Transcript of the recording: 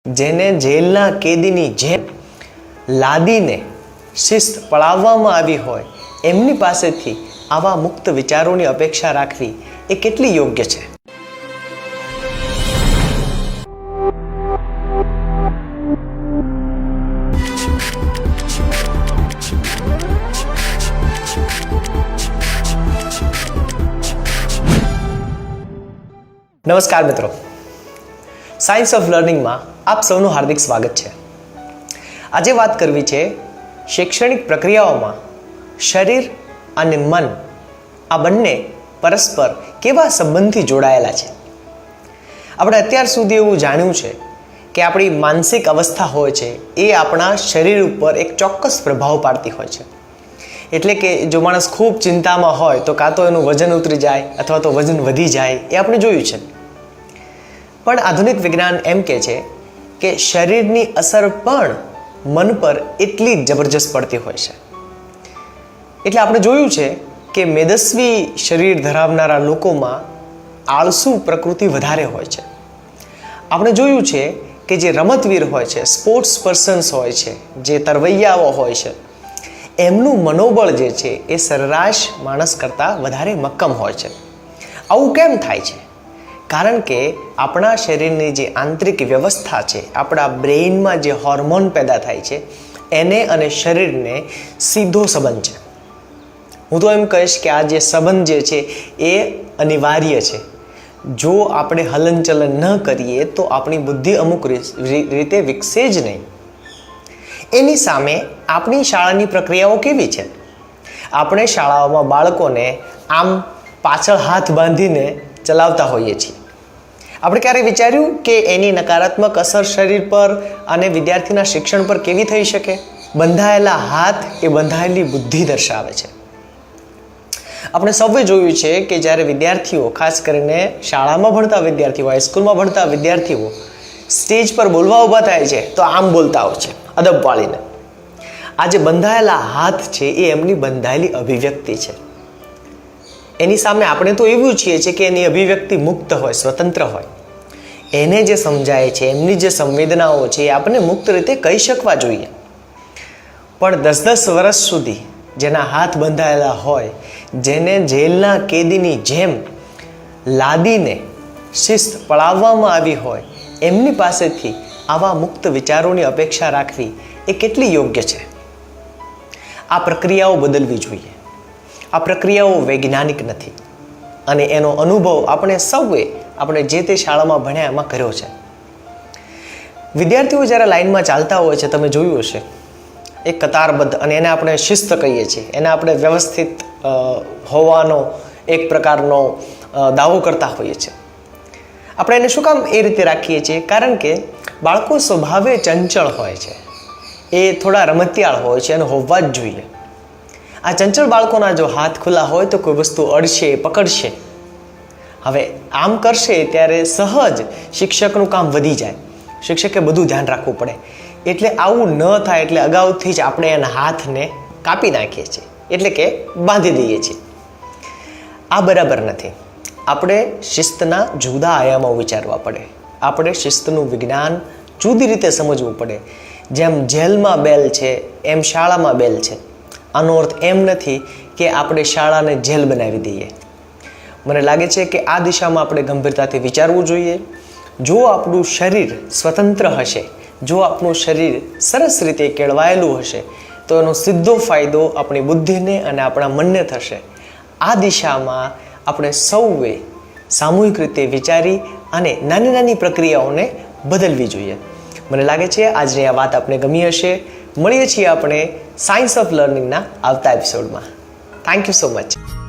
જેને જેલના કેદીની જેમ લાદીને શિસ્ત પડાવવામાં આવી હોય એમની પાસેથી આવા મુક્ત વિચારોની અપેક્ષા રાખવી એ કેટલી યોગ્ય છે? નમસ્કાર મિત્રો, સાયન્સ ઓફ લર્નિંગમાં આપ સૌનું હાર્દિક સ્વાગત છે. આજે વાત કરવી છે શૈક્ષણિક પ્રક્રિયાઓમાં શરીર અને મન આ બંને પરસ્પર કેવા સંબંધથી જોડાયેલા છે. આપણે અત્યાર સુધી એવું જાણ્યું છે કે આપણી માનસિક અવસ્થા હોય છે એ આપણા શરીર ઉપર એક ચોક્કસ પ્રભાવ પાડતી હોય છે. એટલે કે જો માણસ ખૂબ ચિંતામાં હોય તો કાં તો એનું વજન ઉતરી જાય અથવા તો વજન વધી જાય, એ આપણે જોયું છે. પણ આધુનિક વિજ્ઞાન એમ કહે છે કે શરીરની અસર પણ મન પર એટલી જ જબરજસ્ત પડતી હોય છે. એટલે આપણે જોયું છે કે મેદસ્વી શરીર ધરાવનારા લોકોમાં આળસુ પ્રકૃતિ વધારે હોય છે. આપણે જોયું છે કે જે રમતવીર હોય છે, સ્પોર્ટ્સ પર્સન્સ હોય છે, જે તરવૈયાઓ હોય છે, એમનું મનોબળ જે છે એ સરેરાશ માણસ કરતાં વધારે મક્કમ હોય છે. આવું કેમ થાય છે? કારણ કે આપણા શરીરની જે આંતરિક વ્યવસ્થા છે, આપણા બ્રેઇનમાં જે હોર્મોન પેદા થાય છે, એને અને શરીરને સીધો સંબંધ છે. હું તો એમ કહીશ કે આ જે સંબંધ જે છે એ અનિવાર્ય છે. જો આપણે હલનચલન ન કરીએ તો આપણી બુદ્ધિ અમુક રીતે વિકસે જ નહીં. એની સામે આપણી શાળાની પ્રક્રિયાઓ કેવી છે? આપણે શાળાઓમાં બાળકોને આમ પાછળ હાથ બાંધીને ચલાવતા હોઈએ છીએ. આપણે ક્યારે વિચાર્યું કે એની નકારાત્મક અસર શરીર પર અને વિદ્યાર્થીના શિક્ષણ પર કેવી થઈ શકે? બંધાયેલા હાથ એ બંધાયેલી બુદ્ધિ દર્શાવે છે. આપણે સૌએ જોયું છે કે જ્યારે વિદ્યાર્થીઓ, ખાસ કરીને શાળામાં ભણતા વિદ્યાર્થીઓ, હાઈસ્કૂલમાં ભણતા વિદ્યાર્થીઓ સ્ટેજ પર બોલવા ઊભા થાય છે તો આમ બોલતા હોય છે, અદબ પાળીને. આ જે બંધાયેલા હાથ છે એ એમની બંધાયેલી અભિવ્યક્તિ છે. એની સામે આપણે તો એવું છીએ છે કે એની અભિવ્યક્તિ મુક્ત હોય, સ્વતંત્ર હોય. એને જે સમજાય છે, એમની જે સંવેદનાઓ છે એ આપણે મુક્ત રીતે કહી શકવા જોઈએ. પણ 10-10 વર્ષ સુધી જેના હાથ બંધાયેલા હોય, જેને જેલના કેદીની જેમ લાદીને શિસ્ત પડાવવામાં આવી હોય, એમની પાસેથી આવા મુક્ત વિચારોની અપેક્ષા રાખવી એ કેટલી યોગ્ય છે? આ પ્રક્રિયાઓ બદલવી જોઈએ. આ પ્રક્રિયાઓ વૈજ્ઞાનિક નથી અને એનો અનુભવ આપણે સૌએ આપણે જે તે શાળામાં ભણ્યા એમાં કર્યો છે. વિદ્યાર્થીઓ જ્યારે લાઇનમાં ચાલતા હોય છે, તમે જોયું હશે, એક કતારબદ્ધ, અને એને આપણે શિસ્ત કહીએ છીએ, એને આપણે વ્યવસ્થિત હોવાનો એક પ્રકારનો દાવો કરતા હોઈએ છીએ. આપણે એને શું કામ એ રીતે રાખીએ છીએ? કારણ કે બાળકો સ્વભાવે ચંચળ હોય છે, એ થોડા રમતિયાળ હોય છે અને હોવા જ જોઈએ. આ ચંચળ બાળકોના જો હાથ ખુલ્લા હોય તો કોઈ વસ્તુ અડશે, પકડશે. હવે આમ કરશે ત્યારે સહજ શિક્ષકનું કામ વધી જાય. શિક્ષકે બધું ધ્યાન રાખવું પડે. એટલે આવું ન થાય એટલે અગાઉથી જ આપણે એના હાથને કાપી નાખીએ છીએ, એટલે કે બાંધી દઈએ છીએ. આ બરાબર નથી. આપણે શિસ્તના જુદા આયામો વિચારવા પડે. આપણે શિસ્તનું વિજ્ઞાન જુદી રીતે સમજવું પડે. જેમ જેલમાં બેલ છે એમ શાળામાં બેલ છે. આનો અર્થ એમ નથી કે આપણે શાળાને જેલ બનાવી દઈએ. મને લાગે છે કે આ દિશામાં આપણે ગંભીરતાથી વિચારવું જોઈએ. જો આપણું શરીર સ્વતંત્ર હશે, જો આપણું શરીર સરસ રીતે કેળવાયેલું હશે, તો એનો સીધો ફાયદો આપણી બુદ્ધિને અને આપણા મનને થશે. આ દિશામાં આપણે સૌએ સામૂહિક રીતે વિચારી અને નાની નાની પ્રક્રિયાઓને બદલવી જોઈએ. મને લાગે છે આજની આ વાત આપને ગમી હશે. મળીએ છીએ આપણે સાયન્સ ઓફ લર્નિંગના આવતા એપિસોડમાં. Thank you so much.